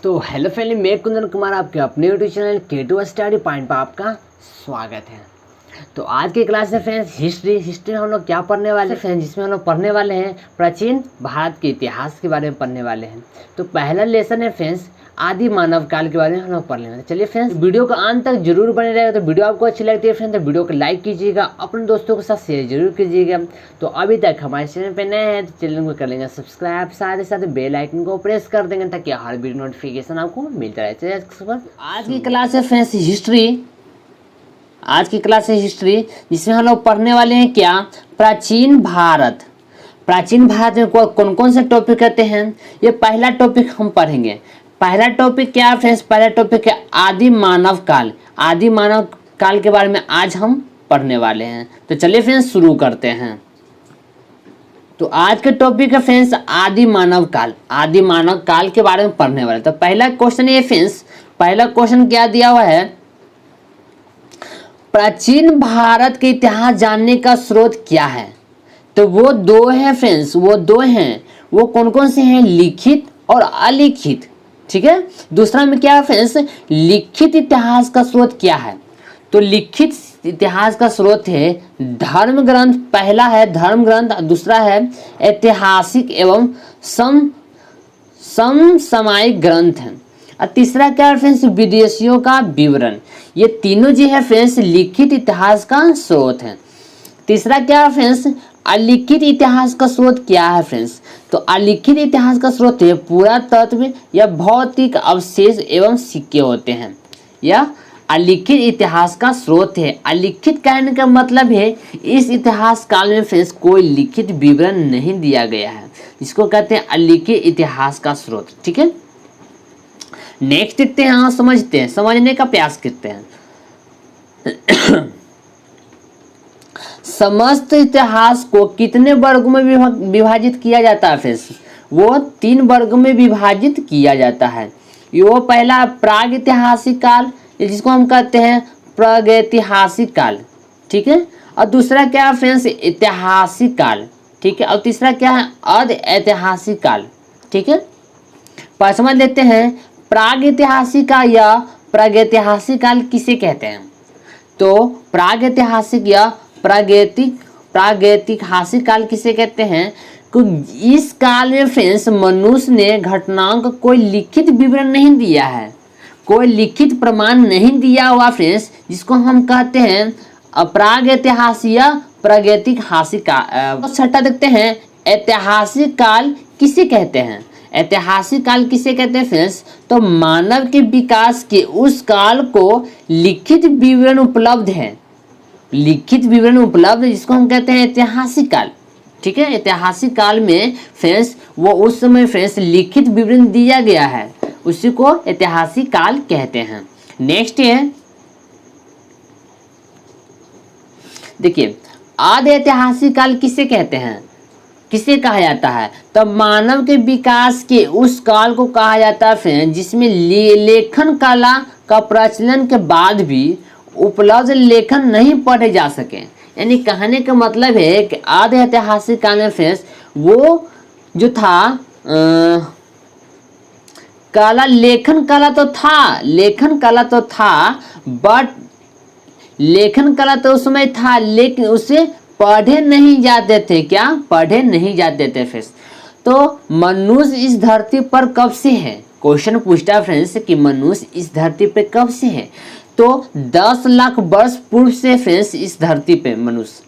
तो hello family, मैं कुंदन कुमार आपके अपने YouTube channel K2 study point पर आपका स्वागत है। तो आज की क्लास में फ्रेंड्स हिस्ट्री हम लोग क्या पढ़ने वाले हैं फ्रेंड्स, जिसमें हम लोग पढ़ने वाले हैं प्राचीन भारत के इतिहास के बारे में पढ़ने वाले हैं। तो पहला लेसन है फ्रेंड्स आदि मानव काल के बारे में हम लोग पढ़ने वाले हैं। चलिए फ्रेंड्स, वीडियो को अंत तक जरूर बने रहेगा। तो वीडियो आपको अच्छी लगती है फ्रेंड्स तो वीडियो को लाइक कीजिएगा, अपने दोस्तों के साथ शेयर जरूर कीजिएगा। तो अभी तक हमारे चैनल पे नए हैं तो चैनल को कर लेंगे सब्सक्राइब, साथ ही साथ बेल आइकन को प्रेस कर देंगे ताकि हर वीडियो नोटिफिकेशन आपको मिलता रहे। चलिए आज की क्लास है फ्रेंड्स हिस्ट्री। आज की क्लास है हिस्ट्री, जिसमें हम लोग पढ़ने वाले हैं क्या, प्राचीन भारत। प्राचीन भारत में कौन कौन से टॉपिक रहते हैं, ये पहला टॉपिक हम पढ़ेंगे। पहला टॉपिक क्या है फ्रेंड्स, पहला टॉपिक है आदि मानव काल। आदि मानव काल के बारे में आज हम पढ़ने वाले हैं। तो चलिए फ्रेंड्स शुरू करते हैं। तो आज के टॉपिक है फ्रेंड्स आदि मानव काल। आदि मानव काल के बारे में पढ़ने वाले। तो पहला क्वेश्चन ये फ्रेंड्स, पहला क्वेश्चन क्या दिया हुआ है, प्राचीन भारत के इतिहास जानने का स्रोत क्या है। तो वो दो है फ्रेंड्स, वो दो हैं। वो कौन कौन से हैं, लिखित और अलिखित। ठीक है, दूसरा में क्या है फ्रेंड्स, लिखित इतिहास का स्रोत क्या है। तो लिखित इतिहास का स्रोत है धर्म ग्रंथ, पहला है धर्म ग्रंथ, दूसरा है ऐतिहासिक एवं समसामयिक ग्रंथ है, और तीसरा क्या है फ्रेंड्स, विदेशियों का विवरण। ये तीनों जो है फ्रेंड्स लिखित इतिहास का स्रोत है। तीसरा क्या है फ्रेंड्स, अलिखित इतिहास का स्रोत क्या है फ्रेंड्स। तो अलिखित इतिहास का स्रोत है पुरातत्व या भौतिक अवशेष एवं सिक्के होते हैं। यह अलिखित इतिहास का स्रोत है। अलिखित कहने का मतलब है इस इतिहास काल में फ्रेंड्स कोई लिखित विवरण नहीं दिया गया है, इसको कहते हैं अलिखित इतिहास का स्रोत। ठीक है, नेक्स्ट देखते हैं। हाँ, समझते हैं, समझने का प्रयास करते हैं। समस्त इतिहास को कितने वर्गों में विभाजित किया जाता है फ्रेंड्स, वो 3 वर्गों में विभाजित किया जाता है। वो पहला प्रागैतिहासिक काल, जिसको हम कहते हैं प्रागैतिहासिक काल। ठीक है, और दूसरा क्या है फ्रेंड्स, ऐतिहासिक काल। ठीक है, और तीसरा क्या है, अर्ध ऐतिहासिक काल। ठीक है, पांचवा लेते हैं प्रागैतिहासिक काल या प्रागैतिहासिक काल किसे कहते हैं। तो प्रागैतिहासिक या प्रागैतिहासिक काल किसे कहते हैं, क्योंकि इस काल में फ्रेंड्स मनुष्य ने घटनाओं का कोई लिखित विवरण नहीं दिया है, कोई लिखित प्रमाण नहीं दिया हुआ फ्रेंड्स, जिसको हम कहते हैं प्रागैतिहासिक या प्रागैतिहासिक काल। छठा देखते हैं ऐतिहासिक काल किसे कहते हैं। ऐतिहासिक काल किसे कहते हैं फ्रेंड्स, तो मानव के विकास के उस काल को लिखित विवरण उपलब्ध है, लिखित विवरण उपलब्ध है, जिसको हम कहते हैं ऐतिहासिक काल। ठीक है, ऐतिहासिक काल में फ्रेंड्स वो उस समय फ्रेंड्स लिखित विवरण दिया गया है, उसी को ऐतिहासिक काल कहते हैं। नेक्स्ट है, देखिए आदि ऐतिहासिक काल किसे कहते हैं, किसे कहा जाता है। तो मानव के विकास के उस काल को कहा जाता है फ्रेंड्स जिसमें लेखन कला का प्रचलन के बाद भी उपलब्ध लेखन नहीं पढ़े जा सके। यानी कहने का मतलब है कि आदि ऐतिहासिक काल में फ्रेंड्स वो जो था कला, लेखन कला तो था, लेखन कला तो था, बट लेखन कला तो उस समय था, लेकिन उसे पढ़े नहीं जाते थे। क्या पढ़े नहीं जाते थे फ्रेंड्स। तो मनुष्य इस धरती पर कब से है, क्वेश्चन पूछता है फ्रेंड्स कि मनुष्य इस धरती पे कब से है। तो 10 लाख वर्ष पूर्व से फ्रेंड्स इस धरती पे मनुष्य।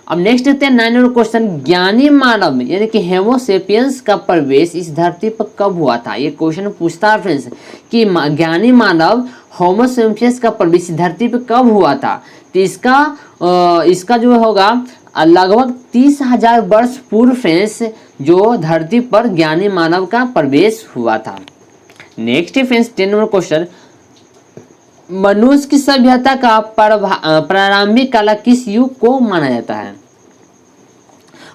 अब नेक्स्ट देखते हैं 9 नंबर क्वेश्चन, ज्ञानी मानव यानी कि होमो सेपियंस का प्रवेश इस धरती पर कब हुआ था। ये क्वेश्चन पूछता है फ्रेंड्स कि ज्ञानी मानव होमो सेपियंस का प्रवेश इस धरती पर कब हुआ था। तो इसका जो होगा लगभग 30,000 वर्ष पूर्व फ्रेंड्स जो धरती पर ज्ञानी मानव का प्रवेश हुआ था। नेक्स्ट फ्रेंड्स 10 नंबर क्वेश्चन, मनुष्य की सभ्यता का प्रारंभिक काल किस युग को माना जाता है।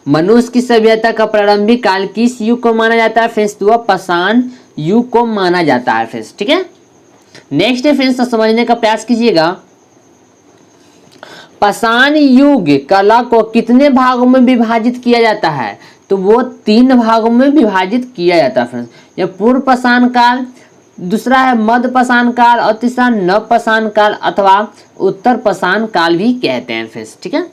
मनुष्य की सभ्यता का प्रारंभिक काल किस युग को माना जाता है फ्रेंड्स, तो पाषाण युग को माना जाता है फ्रेंड्स। ठीक है, नेक्स्ट फ्रेंड्स समझने का प्रयास कीजिएगा। पाषाण युग कला को कितने भागों में विभाजित किया जाता है, तो वो 3 भागों में विभाजित किया जाता है फ्रेंड्स। यह पूर्व पाषाण काल, दूसरा है मध्य पाषाण काल और तीसरा नव पाषाण काल अथवा उत्तर पाषाण काल भी कहते हैं फ्रेंड्स। ठीक है,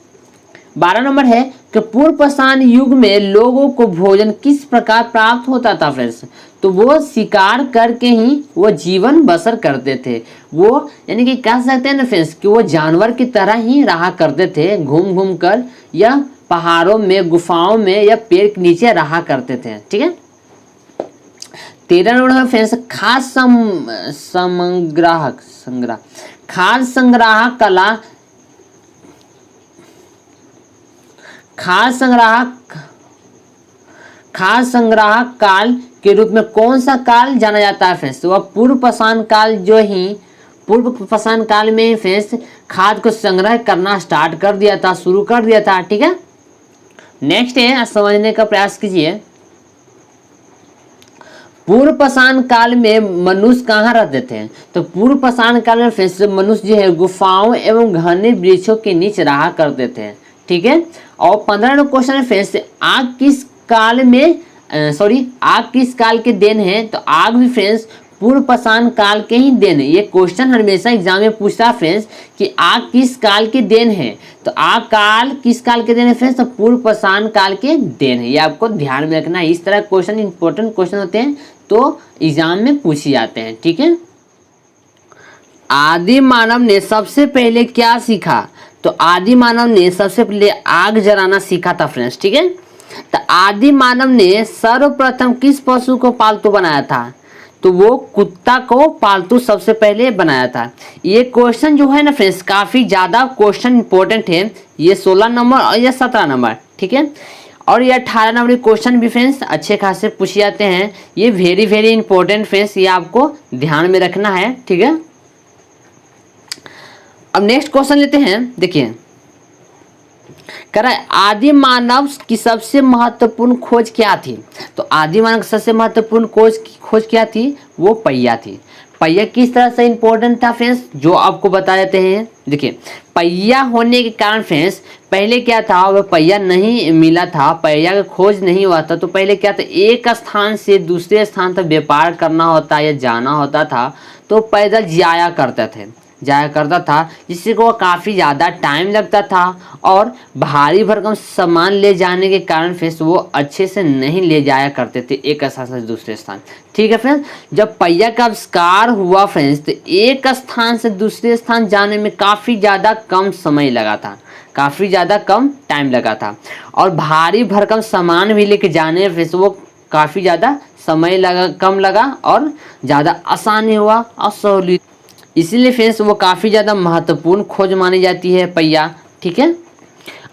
12 नंबर है कि पूर्व पाषाण युग में लोगों को भोजन किस प्रकार प्राप्त होता था फ्रेंड्स। तो वो शिकार करके ही वो जीवन बसर करते थे। वो यानी कि कह सकते हैं ना फ्रेंड्स कि वो जानवर की तरह ही रहा करते थे, घूम घूम कर या पहाड़ों में, गुफाओं में या पेड़ के नीचे रहा करते थे। ठीक है, 13 नंबर है फ्रेंड्स खाद्य संग्राहक कला, खाद्य संग्राहक काल के रूप में कौन सा काल जाना जाता है फ्रेंड्स। तो वह पूर्व पाषाण काल, जो ही पूर्व पाषाण काल में ही फ्रेंड्स खाद्य को संग्रह करना स्टार्ट कर दिया था, शुरू कर दिया था। ठीक है, नेक्स्ट है, समझने का प्रयास कीजिए। पूर्व पाषाण काल में मनुष्य कहाँ रहते थे। तो पूर्व पाषाण काल में फ्रेंड्स मनुष्य जो है गुफाओं एवं घने वृक्षों के नीचे रहा करते थे। ठीक है, और 15 नंबर क्वेश्चन है फ्रेंड्स आग किस काल में आग किस काल के देन है। तो आग भी फ्रेंड्स पूर्व पाषाण काल के ही देन है। ये क्वेश्चन हमेशा एग्जाम में पूछता है फ्रेंड्स कि आग किस काल के देन है। तो आग काल किस काल के देन है फ्रेंड्स। तो पूर्व पाषाण काल के देन है। ये आपको ध्यान में रखना है। इस तरह क्वेश्चन इंपॉर्टेंट क्वेश्चन होते हैं तो एग्जाम में पूछे जाते हैं। ठीक है, आदि मानव ने सबसे पहले क्या सीखा। तो आदि मानव ने सबसे पहले आग जलाना सीखा था फ्रेंड्स। ठीक है, तो आदि मानव ने सर्वप्रथम किस पशु को पालतू बनाया था। तो वो कुत्ता को पालतू सबसे पहले बनाया था। ये क्वेश्चन जो है ना फ्रेंड्स काफ़ी ज़्यादा क्वेश्चन इंपॉर्टेंट है। ये 16 नंबर और ये 17 नंबर। ठीक है, और ये 18 नंबर क्वेश्चन भी फ्रेंड्स अच्छे खासे पूछे जाते हैं। ये वेरी वेरी इंपॉर्टेंट फ्रेंड्स, ये आपको ध्यान में रखना है। ठीक है, अब नेक्स्ट क्वेश्चन लेते हैं। देखिए कह रहा है आदि मानव की सबसे महत्वपूर्ण खोज क्या थी। तो आदि मानव की सबसे महत्वपूर्ण खोज क्या थी। वो पहिया थी। पहिया किस तरह से इंपॉर्टेंट था फ्रेंड्स, जो आपको बता देते हैं। देखिए पहिया होने के कारण फ्रेंड्स पहले क्या था, वह पहिया नहीं मिला था, पहिया का खोज नहीं हुआ था। तो पहले क्या था, एक स्थान से दूसरे स्थान तक व्यापार करना होता या जाना होता था तो पैदल जाया करता था, जिससे को काफ़ी ज़्यादा टाइम लगता था और भारी भरकम सामान ले जाने के कारण फ्रेंड्स वो अच्छे से नहीं ले जाया करते थे एक स्थान से दूसरे स्थान। ठीक है फ्रेंड्स, जब पहिया का आविष्कार हुआ फ्रेंड्स तो एक स्थान से दूसरे स्थान जाने में काफ़ी ज़्यादा कम समय लगा था, काफ़ी ज़्यादा कम टाइम लगा था। और भारी भरकम सामान भी लेके जाने में फ्रेंड्स वो काफ़ी ज़्यादा समय कम लगा और ज़्यादा आसानी हुआ और सहूलियत, इसीलिए फ्रेंड्स वो काफ़ी ज़्यादा महत्वपूर्ण खोज मानी जाती है पहिया। ठीक है,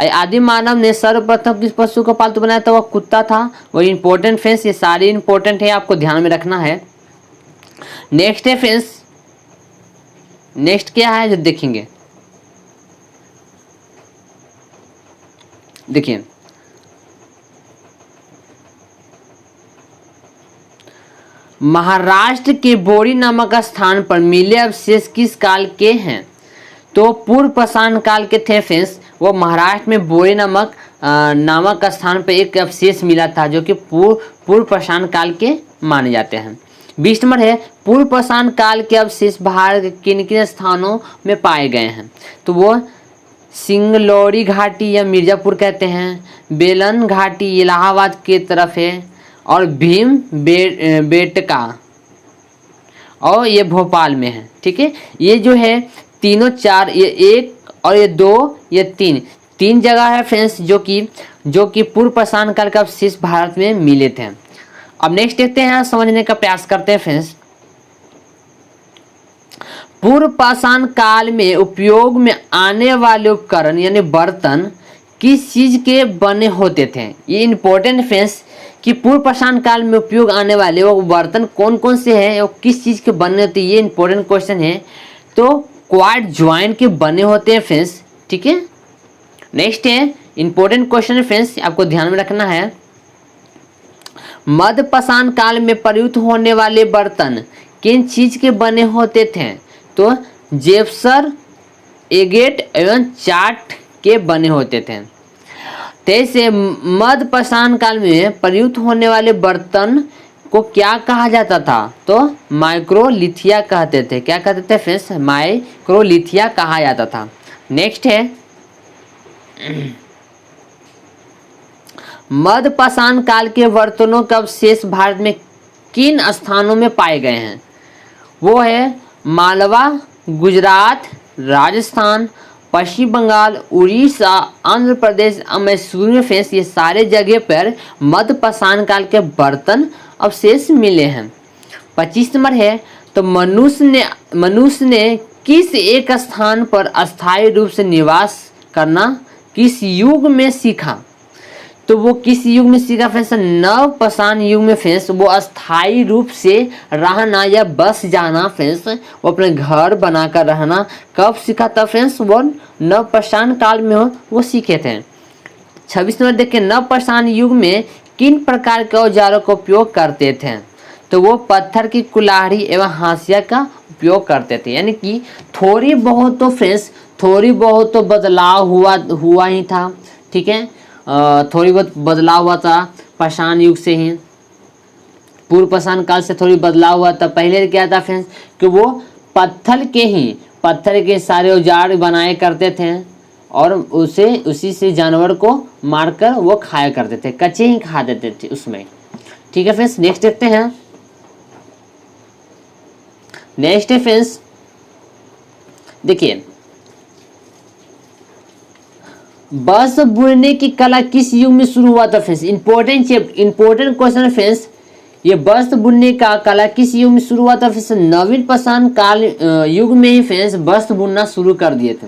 आदि मानव ने सर्वप्रथम किस पशु को पालतू बनाया था, वह कुत्ता था। वो इंपॉर्टेंट फ्रेंड्स, ये सारे इंपॉर्टेंट है, आपको ध्यान में रखना है। नेक्स्ट है फ्रेंड्स, नेक्स्ट क्या है जो देखेंगे। देखिए महाराष्ट्र के बोरी नामक स्थान पर मिले अवशेष किस काल के हैं। तो पूर्व पाषाण काल के थे फ्रेंड्स। वो महाराष्ट्र में बोरी नामक स्थान पर एक अवशेष मिला था जो कि पूर्व पाषाण काल के माने जाते हैं। 20 नंबर है पूर्व पाषाण काल के अवशेष भारत के किन किन स्थानों में पाए गए हैं। तो वो सिंगलौरी घाटी या मिर्जापुर कहते हैं, बेलन घाटी इलाहाबाद के तरफ है, और भीम बेटका और ये भोपाल में है। ठीक है, ये जो है तीनों चार, ये एक और ये दो, ये तीन जगह है फ्रेंड्स जो कि पूर्व पाषाण काल का अवशेष भारत में मिले थे। अब नेक्स्ट देखते हैं, समझने का प्रयास करते हैं फ्रेंड्स। पूर्व पाषाण काल में उपयोग में आने वाले उपकरण यानी बर्तन किस चीज के बने होते थे। ये इंपॉर्टेंट फ्रेंड्स कि पूर्व पाषाण काल में उपयोग आने वाले वो बर्तन कौन कौन से हैं और किस चीज़ के बने होते हैं, ये इंपॉर्टेंट क्वेश्चन है। तो क्वाड ज्वाइंट के बने होते हैं फ्रेंड्स। ठीक है, नेक्स्ट है इंपॉर्टेंट क्वेश्चन है फ्रेंड्स, आपको ध्यान में रखना है। मध्य पाषाण काल में प्रयुक्त होने वाले बर्तन किन चीज के बने होते थे। तो जेपसर, एगेट एवं चाट के बने होते थे। तेईस मध्य पाषाण काल में प्रयुक्त होने वाले बर्तन को क्या कहा जाता था? तो माइक्रोलिथिया कहते थे। क्या कहते थे फ्रेंड्स? माइक्रोलिथिया कहा जाता था। नेक्स्ट है मध्यपाषाण काल के बर्तनों के अवशेष भारत में किन स्थानों में पाए गए हैं? वो है मालवा, गुजरात, राजस्थान, पश्चिम बंगाल, उड़ीसा, आंध्र प्रदेश, मैसूर में फ्रेंड्स ये सारे जगह पर मध्यपाषाण काल के बर्तन अवशेष मिले हैं। 25 नंबर है तो मनुष्य ने किस एक स्थान पर अस्थायी रूप से निवास करना किस युग में सीखा? तो वो किस युग में सीखा फ्रेंड्स? नवपाषाण युग में फ्रेंड्स वो अस्थायी रूप से रहना या बस जाना फ्रेंड्स, वो अपने घर बनाकर रहना कब सीखा था फ्रेंड्स? वो नवपाषाण काल में वो सीखे थे। 26 नंबर देखिए नवपाषाण युग में किन प्रकार के औजारों का उपयोग करते थे? तो वो पत्थर की कुल्हाड़ी एवं हाशिया का उपयोग करते थे। यानी कि थोड़ी बहुत तो फ्रेंड्स थोड़ी बहुत तो बदलाव हुआ ही था। ठीक है, थोड़ी बहुत बदलाव हुआ था पाषाण युग से ही, पूर्व पाषाण काल से थोड़ी बदलाव हुआ था। पहले क्या था फ्रेंड्स कि वो पत्थर के सारे औजार बनाए करते थे और उसी से जानवर को मारकर वो खाया करते थे, कच्चे ही खा देते थे उसमें। ठीक है फ्रेंड्स, नेक्स्ट देखते हैं। नेक्स्ट है फ्रेंड्स देखिए बस बुनने की कला किस युग में शुरू हुआ था फ्रेंड्स? Important question friends. ये वस्त्र बुनने का कला किस युग में शुरू हुआ था फ्रेंड्स? नवीन पाषाण काल युग में ही फ्रेंड्स वस्त्र बुनना शुरू कर दिए थे।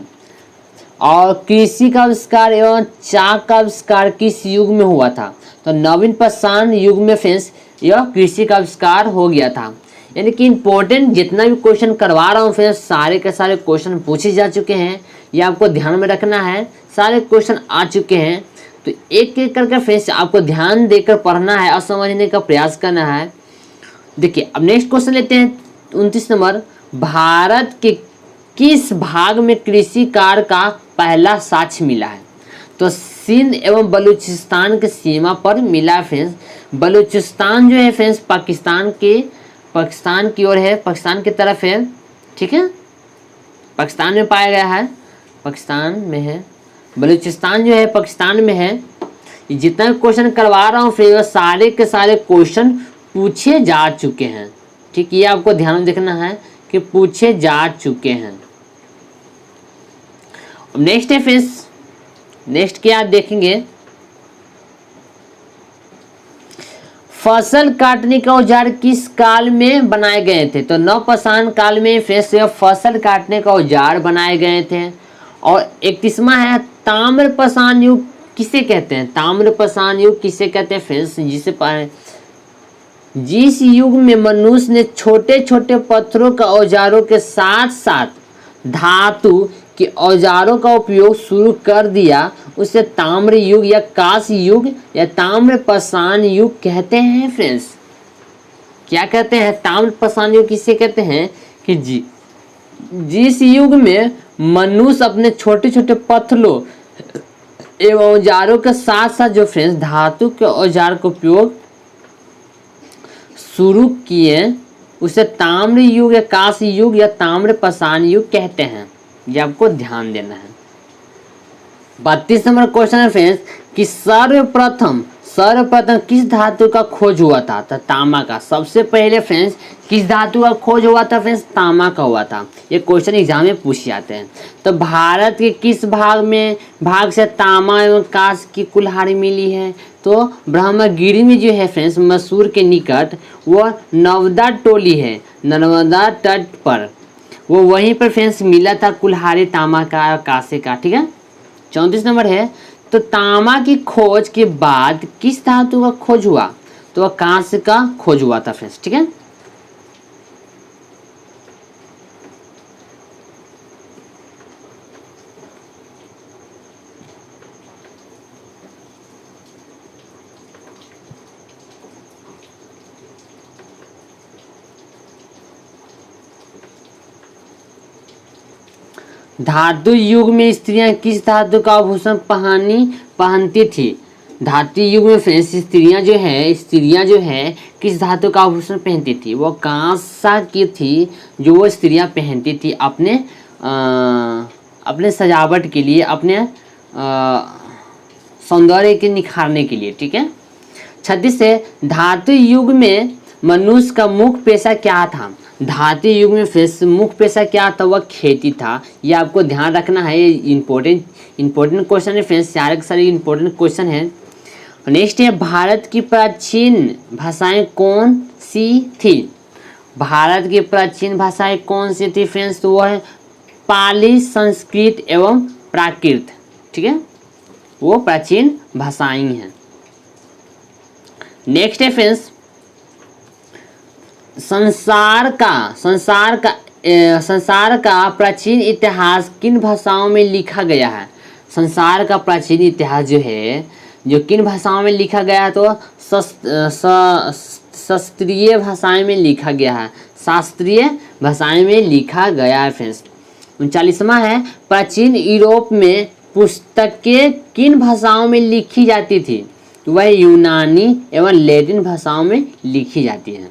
और कृषि का आविष्कार एवं चाक का आविष्कार किस युग में हुआ था? तो नवीन पाषाण युग में फ्रेंड्स यह कृषि का आविष्कार हो गया था। यानी कि इंपॉर्टेंट जितना भी क्वेश्चन करवा रहा हूँ फ्रेंड्स सारे के सारे क्वेश्चन पूछे जा चुके हैं, ये आपको ध्यान में रखना है। सारे क्वेश्चन आ चुके हैं तो एक एक करके फ्रेंड्स आपको ध्यान देकर पढ़ना है और समझने का प्रयास करना है। देखिए अब नेक्स्ट क्वेश्चन लेते हैं 29 नंबर। भारत के किस भाग में कृषि कार्य का पहला साक्ष्य मिला है? तो सिंध एवं बलूचिस्तान के सीमा पर मिला फ्रेंड्स। बलूचिस्तान जो है फ्रेंड्स पाकिस्तान की ओर है, पाकिस्तान की तरफ है। ठीक है, पाकिस्तान में पाया गया है, पाकिस्तान में है। बलूचिस्तान जो है पाकिस्तान में है। जितना भी क्वेश्चन करवा रहा हूँ फिर सारे के सारे क्वेश्चन पूछे जा चुके हैं। ठीक, ये आपको ध्यान में देखना है कि पूछे जा चुके हैं। नेक्स्ट है फ्रेंड्स, नेक्स्ट क्या देखेंगे? फसल काटने का औजार किस काल में बनाए गए थे? तो नवपाषाण काल में फ्रेंड्स फसल काटने का औजार बनाए गए थे। और 31वां है ताम्रपाषाण युग किसे कहते हैं? ताम्रपाषाण युग किसे कहते हैं फ्रेंड्स? जिस युग में मनुष्य ने छोटे छोटे पत्थरों का औजारों के साथ साथ धातु के औजारों का उपयोग शुरू कर दिया उसे ताम्र युग या कांस्य युग या ताम्रपाषाण युग कहते हैं फ्रेंड्स। क्या कहते हैं? ताम्रपाषाण युग किसे कहते हैं कि जिस युग में मनुष्य अपने छोटे छोटे पत्थरों एवं औजारों के साथ साथ जो फ्रेंड्स धातु के औजार का उपयोग शुरू किए उसे ताम्र युग या कांस्य युग या ताम्रपाषाण युग कहते हैं। ये आपको ध्यान देना है। 32 नंबर क्वेश्चन है फ्रेंड्स कि सर्वप्रथम किस धातु का खोज हुआ था? तो तांबा का। सबसे पहले फ्रेंड्स किस धातु का खोज हुआ था फ्रेंड्स? तांबा का हुआ था। ये क्वेश्चन एग्जाम में पूछ जाते हैं। तो भारत के किस भाग से तांबा एवं कांस्य की कुल्हाड़ी मिली है? तो ब्रह्मगिरी में जो है फ्रेंड्स मैसूर के निकट वो नर्मदा टोली है, नर्मदा तट पर वो वहीं पर फ्रेंड्स मिला था कुल्हाड़ी तांबा का कांस्य का। ठीक है, 34 नंबर है तो तांबा की खोज के बाद किस धातु का खोज हुआ? तो कांस्य का खोज हुआ था फ्रेंड्स। ठीक है, धातु युग में स्त्रियां किस धातु का आभूषण पहनती थी? धातु युग में फ्रेंड्स स्त्रियां जो है किस धातु का आभूषण पहनती थी? वो कांसा की थी जो वो स्त्रियां पहनती थी अपने सजावट के लिए, अपने सौंदर्य के निखारने के लिए। ठीक है। 36 है, धातु युग में मनुष्य का मुख्य पेशा क्या था? धातु युग में फ्रेंड्स मुख्य पेशा क्या था? वह खेती था। ये आपको ध्यान रखना है, इंपॉर्टेंट क्वेश्चन है फ्रेंड्स, सारे के सारे इंपॉर्टेंट क्वेश्चन है। नेक्स्ट है, भारत की प्राचीन भाषाएं कौन सी थी? भारत की प्राचीन भाषाएं कौन सी थी फ्रेंड्स? तो वह है पाली, संस्कृत एवं प्राकृत। ठीक है, वो प्राचीन भाषाएं हैं। नेक्स्ट है फ्रेंड्स, संसार का प्राचीन इतिहास किन भाषाओं में लिखा गया है? संसार का प्राचीन इतिहास जो है जो किन भाषाओं में लिखा गया है? तो शास्त्रीय भाषाएं में लिखा गया है। शास्त्रीय भाषाएं में लिखा गया है फ्रेंड्स। 39वां है, प्राचीन यूरोप में पुस्तकें किन भाषाओं में लिखी जाती थी? तो वह यूनानी एवं लैटिन भाषाओं में लिखी जाती है।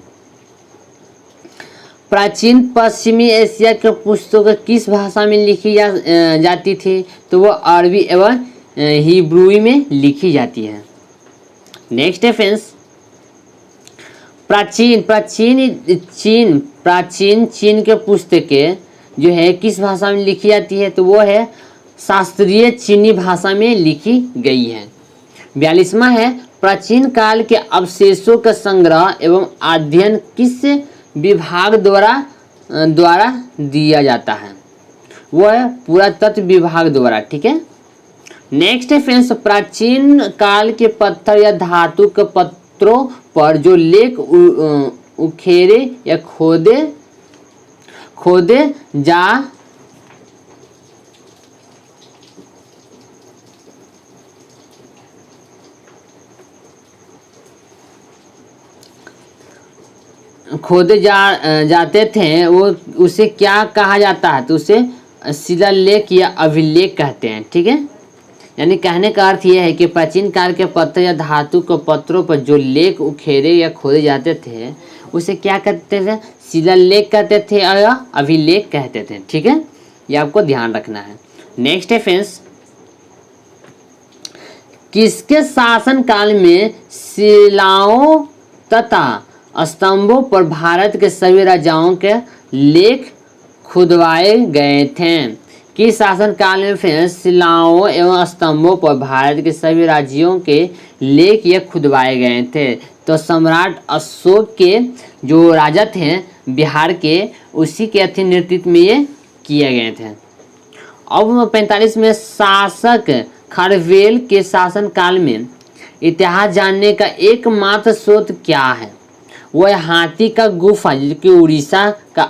प्राचीन पश्चिमी एशिया के पुस्तकें किस भाषा में लिखी जाती थी? तो वह अरबी एवं हिब्रू में लिखी जाती है। नेक्स्ट है फ्रेंड्स, प्राचीन चीन के पुस्तकें जो है किस भाषा में लिखी जाती है? तो वो है शास्त्रीय चीनी भाषा में लिखी गई है। 42वां है, प्राचीन काल के अवशेषों का संग्रह एवं अध्ययन किस विभाग द्वारा दिया जाता है? वो है पुरातत्व विभाग द्वारा। ठीक है। नेक्स्ट है फ्रेंड्स, प्राचीन काल के पत्थर या धातु के पत्रों पर जो लेख उखेरे या खोदे जाते थे वो उसे क्या कहा जाता है? तो उसे शिलालेख या अभिलेख कहते हैं। ठीक है, यानी कहने का अर्थ यह है कि प्राचीन काल के पत्थर या धातु के पत्रों पर जो लेख उखेरे या खोदे जाते थे उसे क्या कहते थे? शिलालेख कहते थे या अभिलेख कहते थे। ठीक है, ये आपको ध्यान रखना है। नेक्स्ट है फ्रेंड्स, किसके शासन काल में शिलाओं तथा स्तंभों पर भारत के सभी राजाओं के लेख खुदवाए गए थे? किस शासन काल में फ्रेंड्स शिलाओं एवं स्तंभों पर भारत के सभी राज्यों के लेख ये खुदवाए गए थे? तो सम्राट अशोक के जो राजा थे बिहार के, उसी के नेतृत्व में ये किए गए थे। अब 45 में, शासक खारवेल के शासन काल में इतिहास जानने का एकमात्र स्रोत क्या है? वह हाथी का गुफा जो कि उड़ीसा का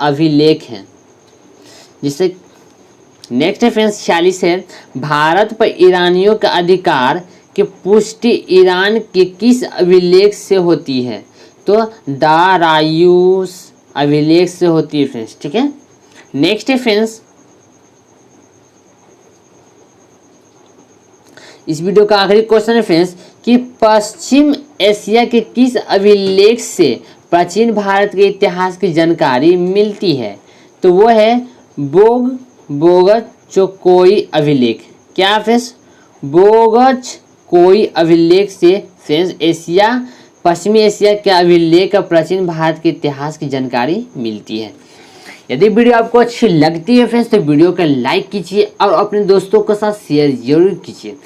अभिलेख है। जिसे नेक्स्ट है फ्रेंड्स 46 है, भारत पर ईरानियों का अधिकार की पुष्टि ईरान के किस अभिलेख से होती है? तो दारायुस अभिलेख से होती है फ्रेंड्स। ठीक है। नेक्स्ट है फ्रेंड्स, इस वीडियो का आखिरी क्वेश्चन है फ्रेंड्स कि पश्चिम एशिया के किस अभिलेख से प्राचीन भारत के इतिहास की जानकारी मिलती है? तो वो है बोगचोकोई अभिलेख। क्या फ्रेंड्स? बोगचकोई अभिलेख से फ्रेंड्स पश्चिमी एशिया के अभिलेख का प्राचीन भारत के इतिहास की जानकारी मिलती है। यदि वीडियो आपको अच्छी लगती है फ्रेंड्स तो वीडियो को लाइक कीजिए और अपने दोस्तों के साथ शेयर जरूर कीजिए।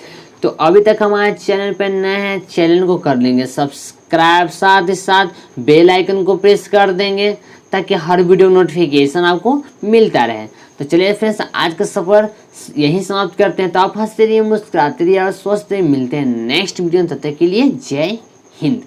तो अभी तक हमारे चैनल पर नए हैं, चैनल को कर लेंगे सब्सक्राइब, साथ ही साथ बेल आइकन को प्रेस कर देंगे ताकि हर वीडियो नोटिफिकेशन आपको मिलता रहे। तो चलिए फ्रेंड्स, आज का सफ़र यहीं समाप्त करते हैं। तो आप हंसते रहिए, मुस्कुराते रहिए और स्वस्थ रहिए। मिलते हैं नेक्स्ट वीडियो में, तब तक के लिए जय हिंद।